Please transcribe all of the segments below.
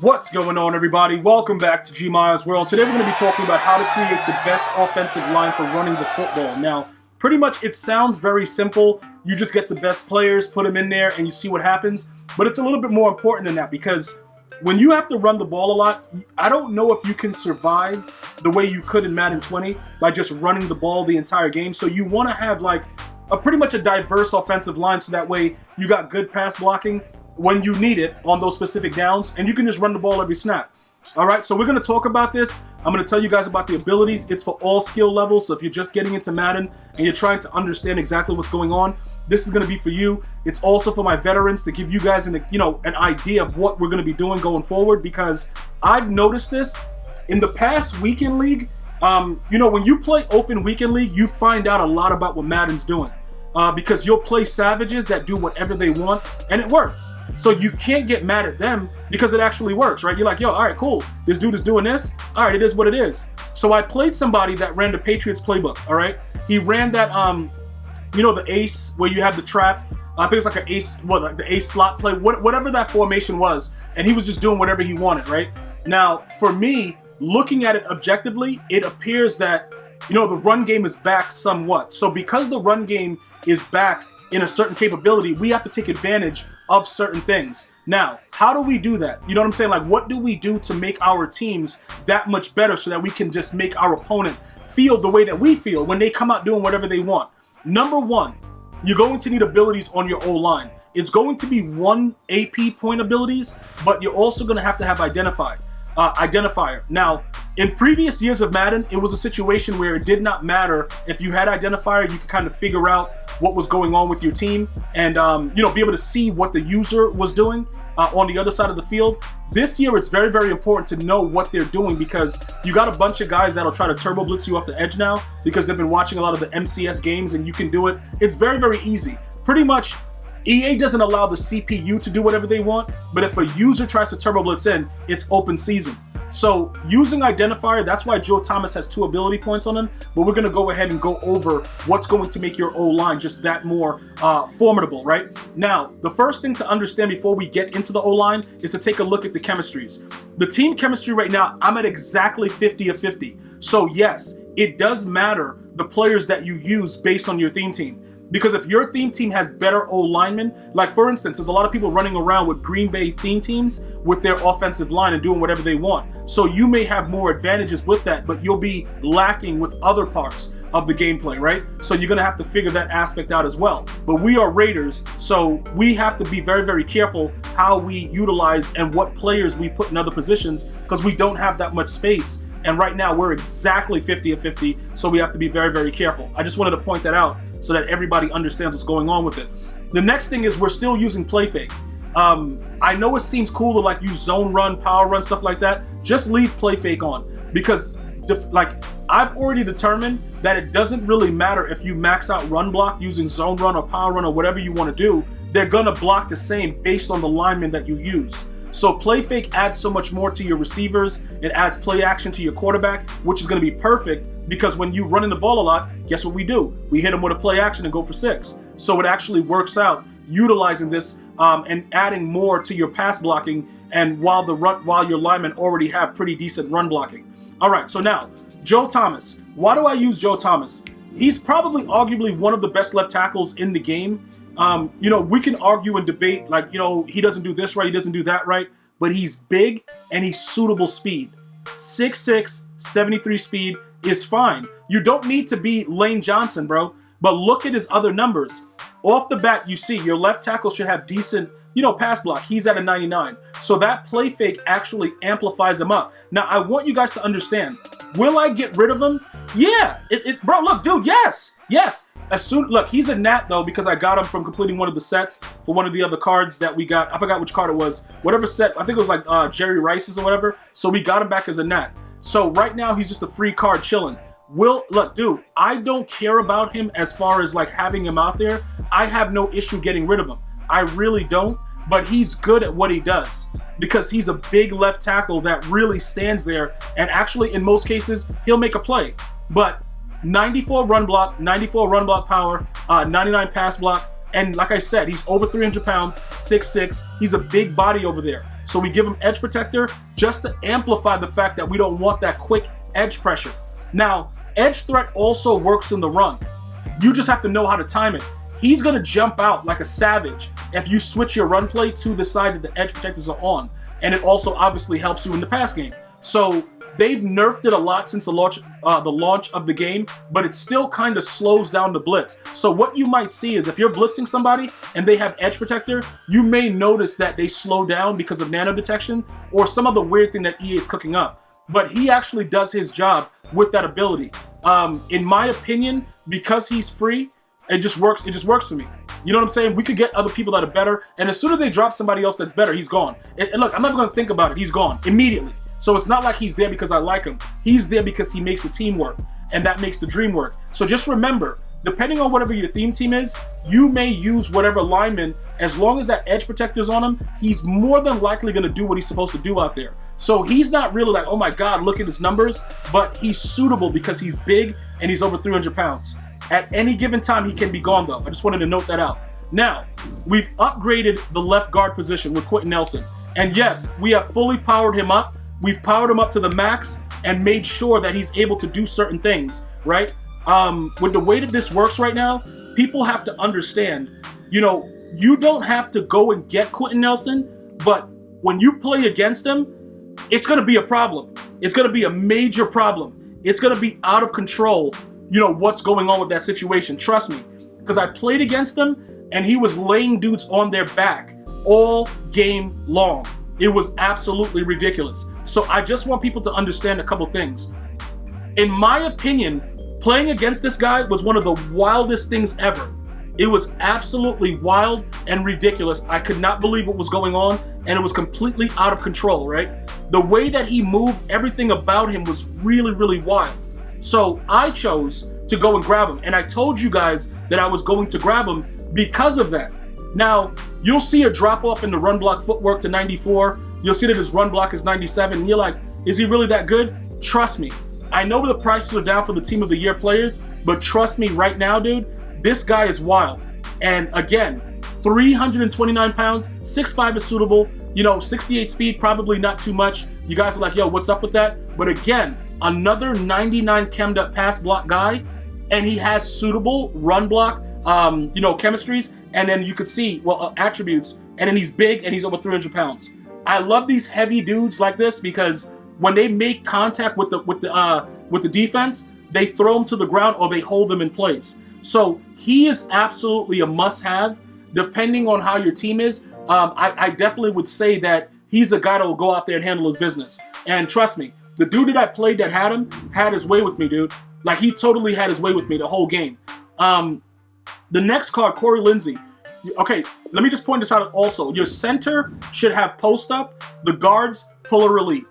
What's going on, everybody? Welcome back to GmiasWorld. Today we're going to be talking about how to create the best offensive line for running the football. Now, pretty much it sounds very simple. You just get the best players, put them in there, and you see what happens. But it's a little bit more important than that, because when you have to run the ball a lot, I don't know if you can survive the way you could in Madden 20 by just running the ball the entire game. So you want to have like pretty much a diverse offensive line, so that way you got good pass blocking when you need it on those specific downs, and you can just run the ball every snap. All right, so we're going to talk about this. I'm going to tell you guys about the abilities. It's for all skill levels, so if you're just getting into Madden and you're trying to understand exactly what's going on, this is going to be for you. It's also for my veterans, to give you guys an idea of what we're going to be doing going forward, because I've noticed this in the past weekend league. When you play open weekend league, you find out a lot about what Madden's doing. Because you'll play savages that do whatever they want, and it works. So you can't get mad at them because it actually works, right? You're like, yo, all right, cool. This dude is doing this. All right, it is what it is. So I played somebody that ran the Patriots playbook, all right? He ran that, the ace where you have the trap. I think it's like an ace, the ace slot play, whatever that formation was. And he was just doing whatever he wanted, right? Now, for me, looking at it objectively, it appears that, the run game is back somewhat. So because the run game is back in a certain capability, we have to take advantage of certain things. Now, how do we do that? You know what I'm saying? Like, what do we do to make our teams that much better so that we can just make our opponent feel the way that we feel when they come out doing whatever they want? Number one, you're going to need abilities on your O-line. It's going to be one AP point abilities, but you're also going to have identifier. Now, in previous years of Madden, it was a situation where it did not matter if you had identifier. You could kind of figure out what was going on with your team and, be able to see what the user was doing on the other side of the field. This year, it's very, very important to know what they're doing, because you got a bunch of guys that'll try to turbo blitz you off the edge now because they've been watching a lot of the MCS games, and you can do it. It's very, very easy. Pretty much, EA doesn't allow the CPU to do whatever they want, but if a user tries to turbo blitz in, it's open season. So using identifier, that's why Joe Thomas has 2 ability points on him, but we're going to go ahead and go over what's going to make your O-line just that more formidable, right? Now, the first thing to understand before we get into the O-line is to take a look at the chemistries. The team chemistry right now, I'm at exactly 50 of 50. So yes, it does matter the players that you use based on your theme team. Because if your theme team has better O-linemen, like for instance, there's a lot of people running around with Green Bay theme teams with their offensive line and doing whatever they want. So you may have more advantages with that, but you'll be lacking with other parts of the gameplay, right? So you're going to have to figure that aspect out as well. But we are Raiders, so we have to be very, very careful how we utilize and what players we put in other positions, because we don't have that much space. And right now, we're exactly 50 of 50, so we have to be very, very careful. I just wanted to point that out so that everybody understands what's going on with it. The next thing is we're still using play fake. I know it seems cool to like use zone run, power run, stuff like that. Just leave play fake on, because I've already determined that it doesn't really matter if you max out run block using zone run or power run or whatever you want to do. They're going to block the same based on the lineman that you use. So play fake adds so much more to your receivers. It adds play action to your quarterback, which is going to be perfect, because when you running the ball a lot, guess what we do? We hit them with a play action and go for 6. So it actually works out utilizing this and adding more to your pass blocking, and while your linemen already have pretty decent run blocking. All right, so now Joe Thomas. Why do I use Joe Thomas? He's probably arguably one of the best left tackles in the game. We can argue and debate, like, he doesn't do this right, he doesn't do that right, but he's big and he's suitable speed. 6'6", 73 speed is fine. You don't need to be Lane Johnson, bro, but look at his other numbers. Off the bat, you see your left tackle should have decent, pass block. He's at a 99. So that play fake actually amplifies him up. Now, I want you guys to understand, will I get rid of him? Yeah, bro, look, dude, yes. Look, he's a nat though, because I got him from completing one of the sets for one of the other cards that we got. I forgot which card it was. Whatever set, I think it was like Jerry Rice's or whatever. So we got him back as a nat. So right now he's just a free card chilling. Look, dude, I don't care about him as far as like having him out there. I have no issue getting rid of him. I really don't. But he's good at what he does, because he's a big left tackle that really stands there, and actually in most cases he'll make a play. But 94 run block power, 99 pass block, and like I said, he's over 300 pounds, 6'6". He's a big body over there. So we give him edge protector just to amplify the fact that we don't want that quick edge pressure. Now, edge threat also works in the run. You just have to know how to time it. He's going to jump out like a savage if you switch your run play to the side that the edge protectors are on. And it also obviously helps you in the pass game. So they've nerfed it a lot since the launch of the game, but it still kind of slows down the blitz. So what you might see is if you're blitzing somebody and they have edge protector, you may notice that they slow down because of nano detection or some other weird thing that EA is cooking up. But he actually does his job with that ability. In my opinion, because he's free, it just works for me. You know what I'm saying? We could get other people that are better, and as soon as they drop somebody else that's better, he's gone. And look, I'm not going to think about it. He's gone immediately. So it's not like he's there because I like him. He's there because he makes the team work, and that makes the dream work. So just remember, depending on whatever your theme team is, you may use whatever lineman. As long as that edge protector's on him, he's more than likely going to do what he's supposed to do out there. So he's not really like, oh my God, look at his numbers, but he's suitable because he's big and he's over 300 pounds. At any given time, he can be gone, though. I just wanted to note that out. Now, we've upgraded the left guard position with Quinton Nelson. And yes, we have fully powered him up. We've powered him up to the max and made sure that he's able to do certain things, right? With the way that this works right now, people have to understand, you know, you don't have to go and get Quinton Nelson, but when you play against him, it's going to be a problem. It's going to be a major problem. It's going to be out of control. You know what's going on with that situation. Trust me, because I played against him and he was laying dudes on their back all game long. It was absolutely ridiculous. So I just want people to understand a couple things. In my opinion, playing against this guy was one of the wildest things ever. It was absolutely wild and ridiculous. I could not believe what was going on, and it was completely out of control, right? The way that he moved, everything about him was really, really wild. So I chose to go and grab him. And I told you guys that I was going to grab him because of that. Now, you'll see a drop off in the run block footwork to 94. You'll see that his run block is 97. And you're like, is he really that good? Trust me. I know the prices are down for the Team of the Year players, but trust me right now, dude, this guy is wild. And again, 329 pounds, 6'5" is suitable. You know, 68 speed, probably not too much. You guys are like, yo, what's up with that? But again, another 99 chemmed up pass block guy, and he has suitable run block, you know, chemistries, and then you could see, well, attributes, and then he's big and he's over 300 pounds. I love these heavy dudes like this because when they make contact with the defense, they throw them to the ground or they hold them in place. So he is absolutely a must-have, depending on how your team is. I definitely would say that he's a guy that will go out there and handle his business. And trust me, the dude that I played that had him had his way with me, dude. Like, he totally had his way with me the whole game. The next card, Corey Linsley. Okay, let me just point this out also. Your center should have post up. The guards, puller elite.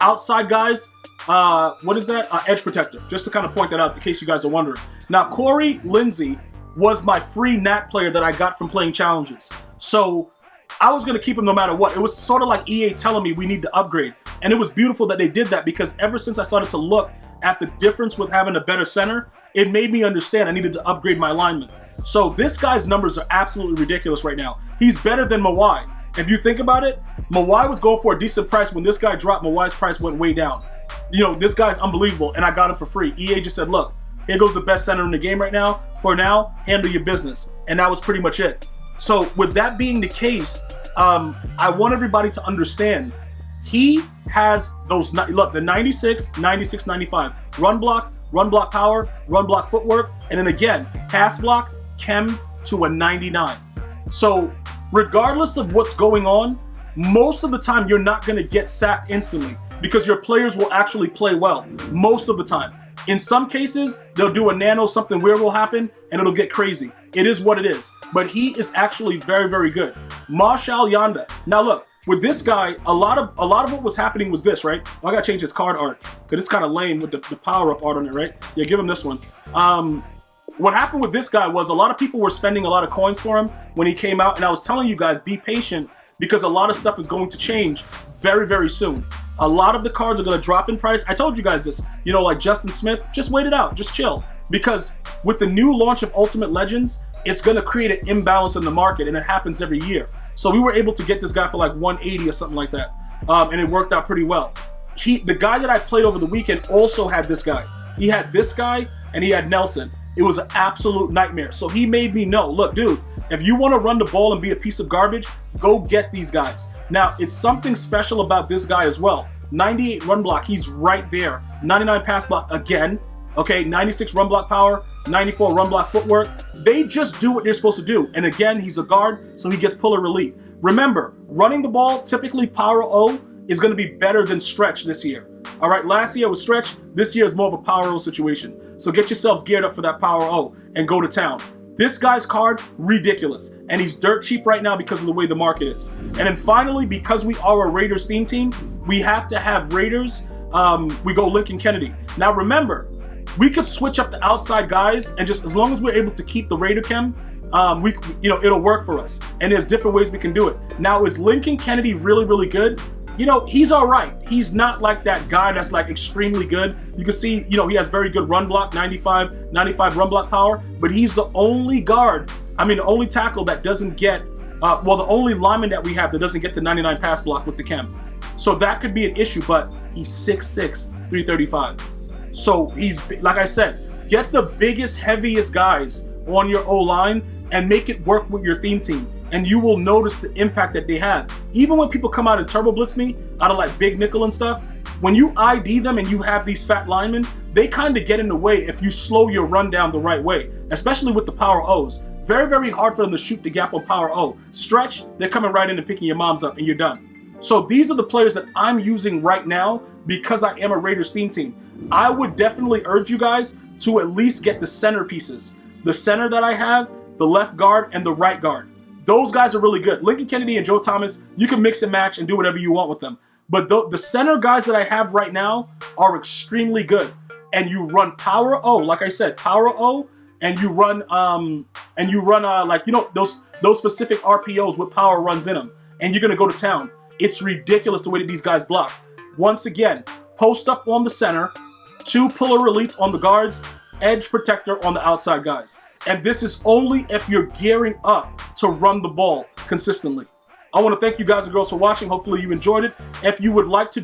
Outside guys, what is that? Edge protector. Just to kind of point that out in case you guys are wondering. Now, Corey Linsley was my free nat player that I got from playing challenges. So I was going to keep him no matter what. It was sort of like EA telling me we need to upgrade. And it was beautiful that they did that because ever since I started to look at the difference with having a better center, it made me understand I needed to upgrade my alignment. So this guy's numbers are absolutely ridiculous right now. He's better than Mawai. If you think about it, Mawai was going for a decent price. When this guy dropped, Mawai's price went way down. You know, this guy's unbelievable, and I got him for free. EA just said, look, here goes the best center in the game right now. For now, handle your business. And that was pretty much it. So with that being the case, I want everybody to understand he has those, look, the 96, 96, 95. Run block power, run block footwork, and then again, pass block, chem to a 99. So regardless of what's going on, most of the time you're not going to get sacked instantly because your players will actually play well most of the time. In some cases, they'll do a nano, something weird will happen, and it'll get crazy. It is what it is. But he is actually very, very good. Marshall Yonder. Now look, with this guy, a lot of what was happening was this, right? I gotta change his card art because it's kind of lame with the power-up art on it, right? Yeah, give him this one. What happened with this guy was a lot of people were spending a lot of coins for him when he came out, and I was telling you guys, be patient because a lot of stuff is going to change very, very soon. A lot of the cards are going to drop in price. I told you guys this, you know, like Justin Smith, just wait it out, just chill. Because with the new launch of Ultimate Legends, it's going to create an imbalance in the market, and it happens every year. So we were able to get this guy for like 180 or something like that. And it worked out pretty well. The guy that I played over the weekend also had this guy. He had this guy and he had Nelson. It was an absolute nightmare. So he made me know, look, dude, if you want to run the ball and be a piece of garbage, go get these guys. Now, it's something special about this guy as well. 98 run block, he's right there. 99 pass block again. Okay, 96 run block power, 94 run block footwork. They just do what they're supposed to do. And again, he's a guard, so he gets pull or relief. Remember, running the ball, typically power O is going to be better than stretch this year. All right, last year was stretch. This year is more of a power O situation. So get yourselves geared up for that power O and go to town. This guy's card, ridiculous. And he's dirt cheap right now because of the way the market is. And then finally, because we are a Raiders theme team, we have to have Raiders. We go Lincoln Kennedy. Now remember, we could switch up the outside guys, and just as long as we're able to keep the Raider chem, it'll work for us. And there's different ways we can do it. Now, is Lincoln Kennedy really, really good? He's all right. He's not like that guy that's like extremely good. You can see, he has very good run block, 95 run block power, but he's the only the only tackle that doesn't get, the only lineman that we have that doesn't get to 99 pass block with the chem. So that could be an issue, but he's 6'6", 335. So he's, like I said, get the biggest, heaviest guys on your O-line and make it work with your theme team. And you will notice the impact that they have. Even when people come out and turbo blitz me, out of like big nickel and stuff, when you ID them and you have these fat linemen, they kind of get in the way if you slow your run down the right way, especially with the power O's. Very, very hard for them to shoot the gap on power O. Stretch, they're coming right in and picking your moms up and you're done. So these are the players that I'm using right now because I am a Raiders theme team. I would definitely urge you guys to at least get the center pieces. The center that I have, the left guard, and the right guard. Those guys are really good. Lincoln Kennedy and Joe Thomas, you can mix and match and do whatever you want with them. But the center guys that I have right now are extremely good. And you run power O, like I said, power O, and you run those specific RPOs with power runs in them. And you're gonna go to town. It's ridiculous the way that these guys block. Once again, post up on the center, 2 puller elites on the guards, edge protector on the outside guys. And this is only if you're gearing up to run the ball consistently. I want to thank you guys and girls for watching. Hopefully you enjoyed it. If you would like to,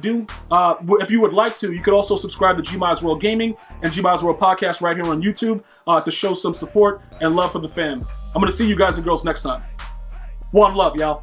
you could also subscribe to GmiasWorld Gaming and GmiasWorld Podcast right here on YouTube to show some support and love for the fam. I'm going to see you guys and girls next time. One love, y'all.